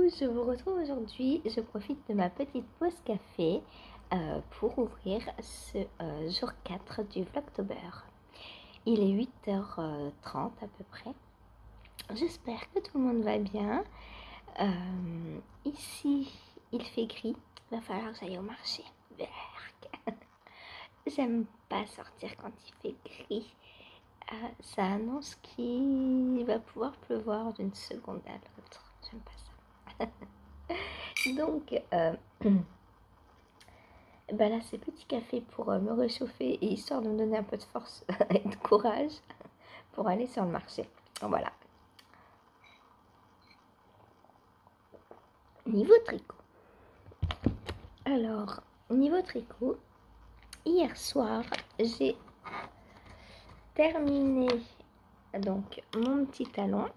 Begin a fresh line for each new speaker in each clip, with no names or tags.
je vous retrouve aujourd'hui. Je profite de ma petite pause café pour ouvrir ce jour 4 du Vlogtober. Il est 8h30 à peu près. J'espère que tout le monde va bien. Ici, il fait gris. Il va falloir que j'aille au marché. Berk. J'aime pas sortir quand il fait gris. Ça annonce qu'il va pouvoir pleuvoir d'une seconde à l'autre. J'aime pas ça. Donc, bah là, c'est petit café pour me réchauffer et histoire de me donner un peu de force et de courage pour aller sur le marché. Voilà. Niveau tricot. Alors, niveau tricot, hier soir, j'ai terminé donc mon petit talon.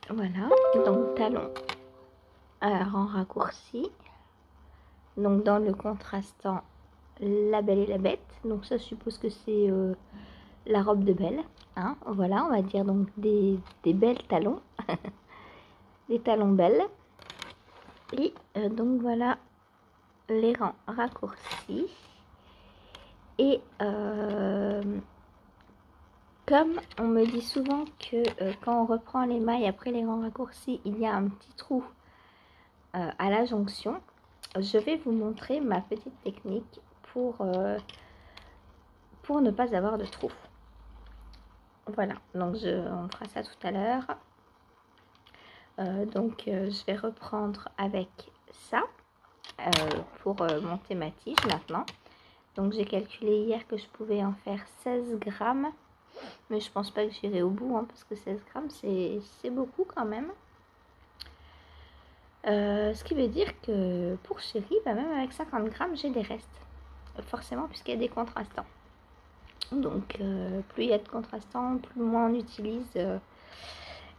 Voilà, donc talon à rang raccourci. Donc dans le contrastant La Belle et la Bête. Donc ça suppose que c'est la robe de Belle. Hein, voilà, on va dire donc des belles talons. Des talons belles. Et donc voilà les rangs raccourcis. Et comme on me dit souvent que quand on reprend les mailles après les rangs raccourcis, il y a un petit trou à la jonction, je vais vous montrer ma petite technique pour ne pas avoir de trou. Voilà, donc on fera ça tout à l'heure. Donc je vais reprendre avec ça pour monter ma tige maintenant. Donc j'ai calculé hier que je pouvais en faire 16 grammes. Mais je pense pas que j'irai au bout, hein, parce que 16 grammes, c'est beaucoup quand même. Ce qui veut dire que pour chérie, bah même avec 50 grammes, j'ai des restes. Forcément, puisqu'il y a des contrastants. Donc, plus il y a de contrastants, plus moins on utilise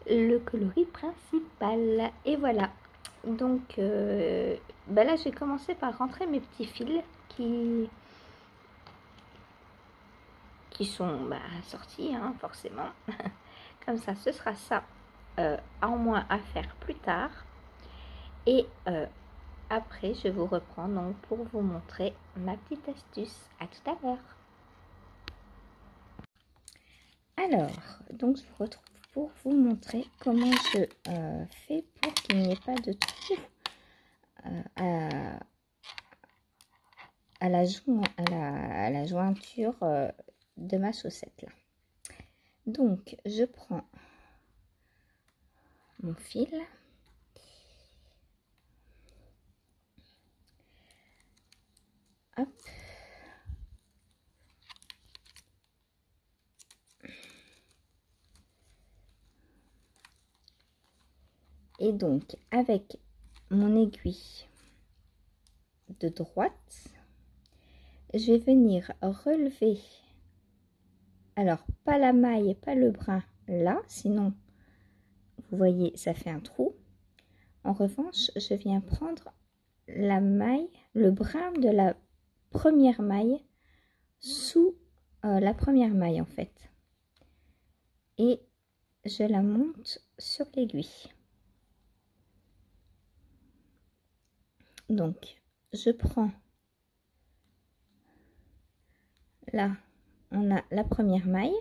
le coloris principal. Et voilà. Donc, bah là, j'ai commencé par rentrer mes petits fils qui sont sortis, hein, forcément. Comme ça, ce sera ça en moins à faire plus tard. Et après, je vous reprends donc pour vous montrer ma petite astuce. À tout à l'heure. Alors, donc je vous retrouve pour vous montrer comment je fais pour qu'il n'y ait pas de trou à la jointure de ma chaussette là. Donc, je prends mon fil. Hop. Et donc, avec mon aiguille de droite, je vais venir relever, alors pas la maille, pas le brin là, sinon, vous voyez, ça fait un trou. En revanche, je viens prendre la maille, le brin de la première maille sous la première maille en fait. Et je la monte sur l'aiguille. Donc, je prends, là, on a la première maille.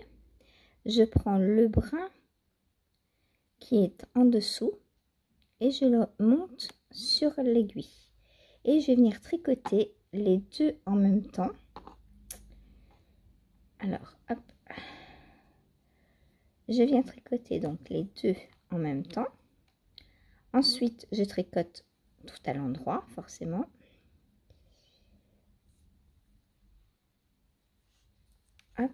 Je prends le brin qui est en dessous et je le monte sur l'aiguille. Et je vais venir tricoter les deux en même temps. Alors, hop. Je viens tricoter donc les deux en même temps. Ensuite, je tricote tout à l'endroit, forcément. Hop.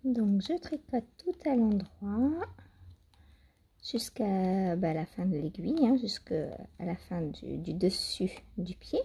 Donc, je tricote tout à l'endroit. jusqu'à la fin de l'aiguille, hein, jusqu'à la fin du dessus du pied.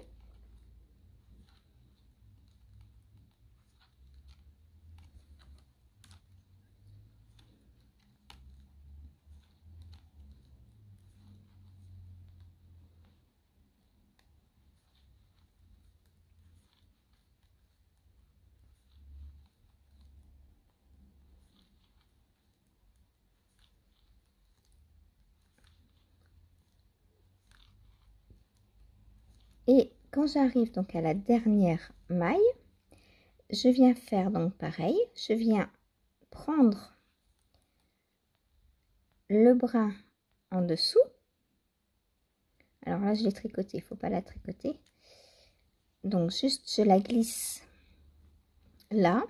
Et quand j'arrive donc à la dernière maille, je viens faire donc pareil, je viens prendre le brin en dessous. Alors là, je l'ai tricoté, il ne faut pas la tricoter. Donc juste, je la glisse là,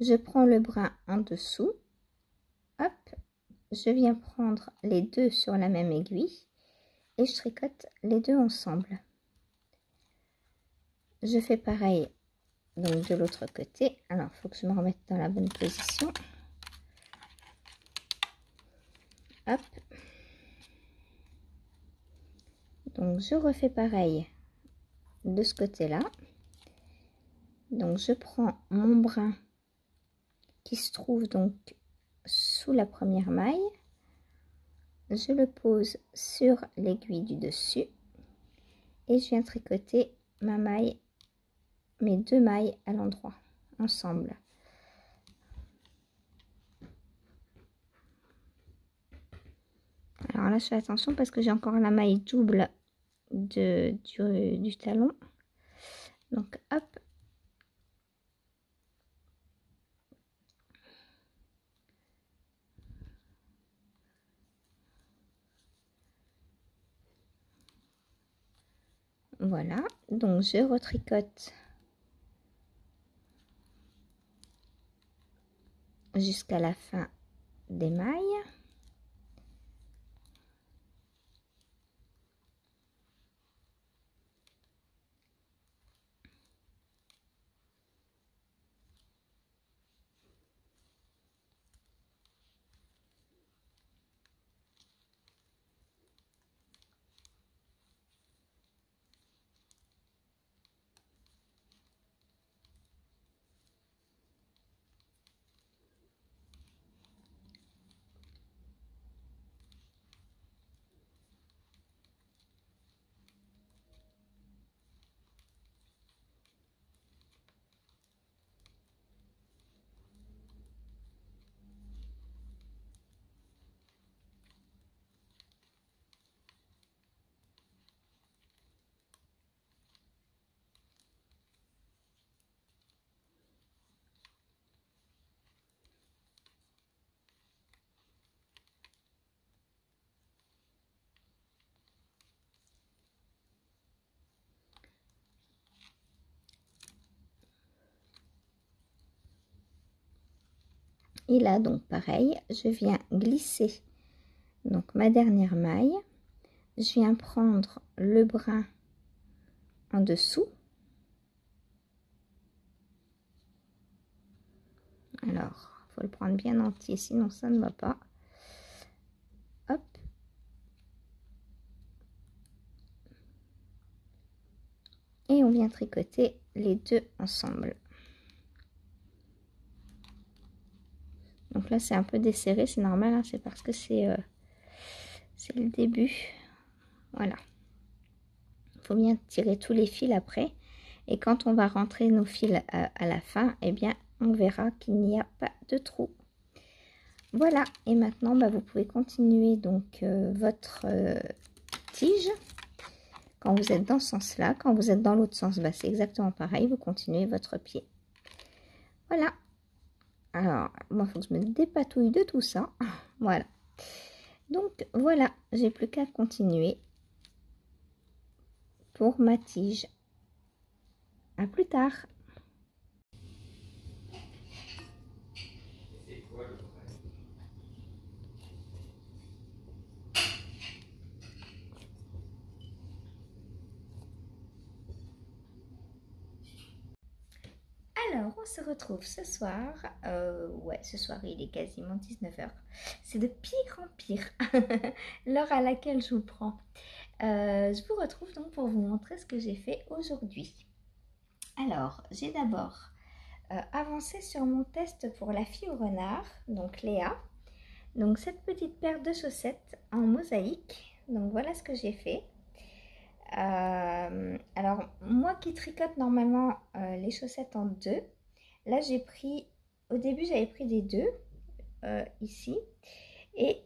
je prends le brin en dessous, hop, je viens prendre les deux sur la même aiguille et je tricote les deux ensemble. Je fais pareil donc de l'autre côté. Alors, il faut que je me remette dans la bonne position. Hop. Donc, je refais pareil de ce côté-là. Donc, je prends mon brin qui se trouve donc sous la première maille. Je le pose sur l'aiguille du dessus et je viens tricoter ma maille, mes deux mailles à l'endroit ensemble. Alors là, je fais attention parce que j'ai encore la maille double du talon. Donc hop. Voilà, donc je retricote jusqu'à la fin des mailles. Et là, donc pareil, je viens glisser donc ma dernière maille. Je viens prendre le brin en dessous. Alors, il faut le prendre bien entier, sinon ça ne va pas. Hop. Et on vient tricoter les deux ensemble. Donc là, c'est un peu desserré, c'est normal, hein, c'est parce que c'est le début. Voilà. Il faut bien tirer tous les fils après. Et quand on va rentrer nos fils à la fin, eh bien, on verra qu'il n'y a pas de trou. Voilà. Et maintenant, vous pouvez continuer donc votre tige. Quand vous êtes dans ce sens-là, quand vous êtes dans l'autre sens, c'est exactement pareil. Vous continuez votre pied. Voilà. Alors, moi, il faut que je me dépatouille de tout ça. Voilà. Donc, voilà. J'ai plus qu'à continuer pour ma tige. À plus tard. Alors, on se retrouve ce soir. Ouais, ce soir il est quasiment 19h. C'est de pire en pire l'heure à laquelle je vous prends. Je vous retrouve donc pour vous montrer ce que j'ai fait aujourd'hui. Alors, j'ai d'abord avancé sur mon test pour la fille au renard, donc Léa. Donc cette petite paire de chaussettes en mosaïque. Donc voilà ce que j'ai fait. Alors moi qui tricote normalement les chaussettes en deux, là j'ai pris, au début j'avais pris des deux ici et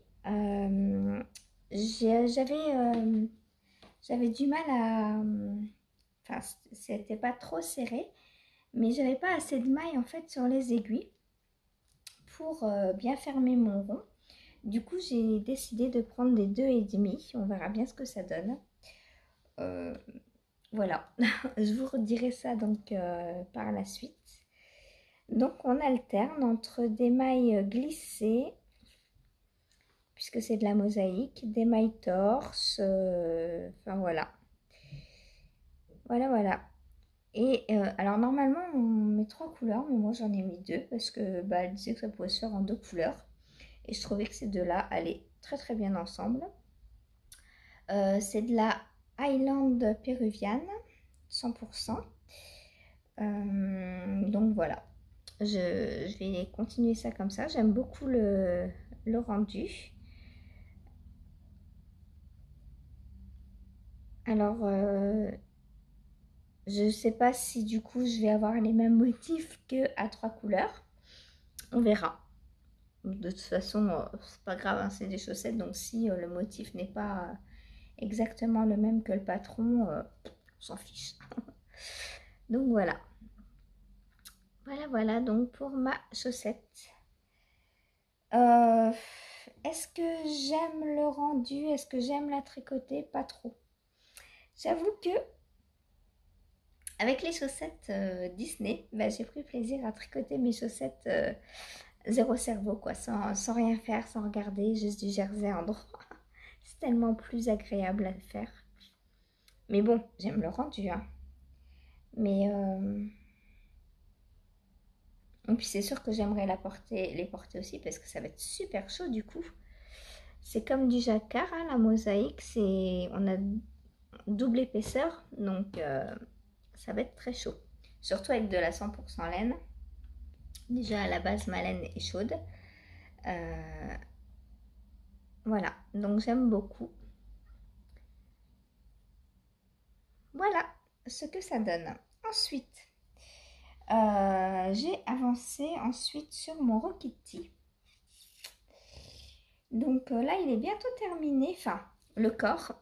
j'avais du mal à, enfin c'était pas trop serré, mais j'avais pas assez de mailles en fait sur les aiguilles pour bien fermer mon rond. Du coup j'ai décidé de prendre des 2,5, on verra bien ce que ça donne. Voilà, je vous redirai ça donc par la suite. Donc on alterne entre des mailles glissées, puisque c'est de la mosaïque, des mailles torse, enfin voilà. Voilà. Et alors normalement on met 3 couleurs, mais moi j'en ai mis 2 parce que bah, elle disait que ça pouvait se faire en 2 couleurs. Et je trouvais que ces deux-là allaient très bien ensemble. C'est de la Highland péruvienne, 100%. Donc voilà, je vais continuer ça comme ça. J'aime beaucoup le rendu. Alors, je sais pas si du coup je vais avoir les mêmes motifs que à 3 couleurs. On verra. De toute façon, c'est pas grave, hein, c'est des chaussettes. Donc si le motif n'est pas exactement le même que le patron, on s'en fiche. Donc voilà. Voilà donc pour ma chaussette. Est-ce que j'aime le rendu? Est-ce que j'aime la tricoter? Pas trop. J'avoue que avec les chaussettes Disney, bah, j'ai pris plaisir à tricoter mes chaussettes zéro cerveau, quoi, sans rien faire, sans regarder, juste du jersey en droit. C'est tellement plus agréable à faire. Mais bon, j'aime le rendu, hein. Mais et puis c'est sûr que j'aimerais les porter aussi parce que ça va être super chaud du coup. C'est comme du jacquard, hein, la mosaïque, on a double épaisseur, donc ça va être très chaud. Surtout avec de la 100% laine. Déjà à la base ma laine est chaude. Voilà, donc j'aime beaucoup. Voilà ce que ça donne. Ensuite, j'ai avancé ensuite sur mon Rokiti. Donc là, il est bientôt terminé, enfin le corps,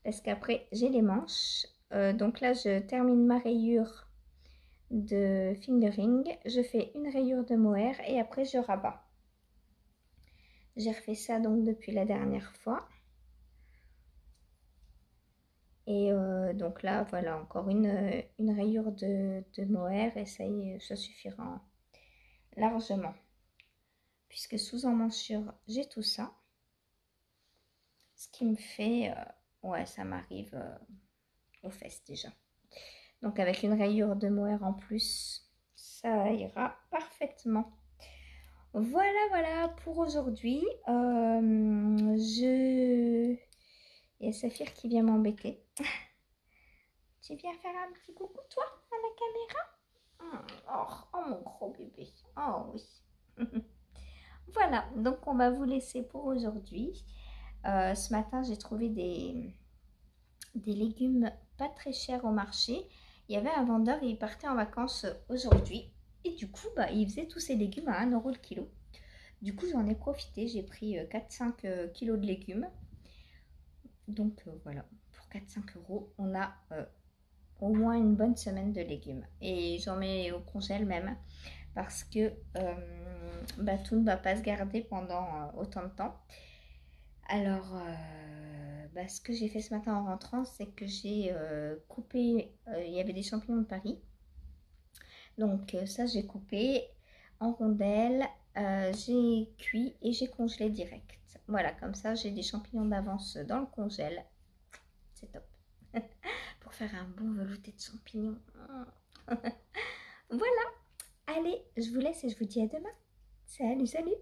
parce qu'après j'ai les manches. Donc là, je termine ma rayure de fingering. Je fais une rayure de mohair et après je rabats. J'ai refait ça donc depuis la dernière fois. Et donc là, voilà, encore une rayure de mohair et ça y est, ça suffira largement. Puisque sous emmanchure, j'ai tout ça. Ce qui me fait, ouais, ça m'arrive aux fesses déjà. Donc avec une rayure de mohair en plus, ça ira parfaitement. Voilà pour aujourd'hui. Il y a Saphir qui vient m'embêter. Tu viens faire un petit coucou toi à la caméra? Oh mon gros bébé. Oh oui. Voilà, donc on va vous laisser pour aujourd'hui. Ce matin, j'ai trouvé des légumes pas très chers au marché. Il y avait un vendeur et il partait en vacances aujourd'hui. Et du coup, bah, il faisait tous ces légumes à 1 € le kilo. Du coup, j'en ai profité. J'ai pris 4-5 kilos de légumes. Donc voilà, pour 4-5 €, on a au moins une bonne semaine de légumes. Et j'en mets au congèle même. Parce que bah, tout ne va pas se garder pendant autant de temps. Alors, bah, ce que j'ai fait ce matin en rentrant, c'est que j'ai coupé, il y avait des champignons de Paris. Donc ça, j'ai coupé en rondelles, j'ai cuit et j'ai congelé direct. Voilà, comme ça, j'ai des champignons d'avance dans le congèle. C'est top. Pour faire un bon velouté de champignons. Voilà. Allez, je vous laisse et je vous dis à demain. Salut, salut!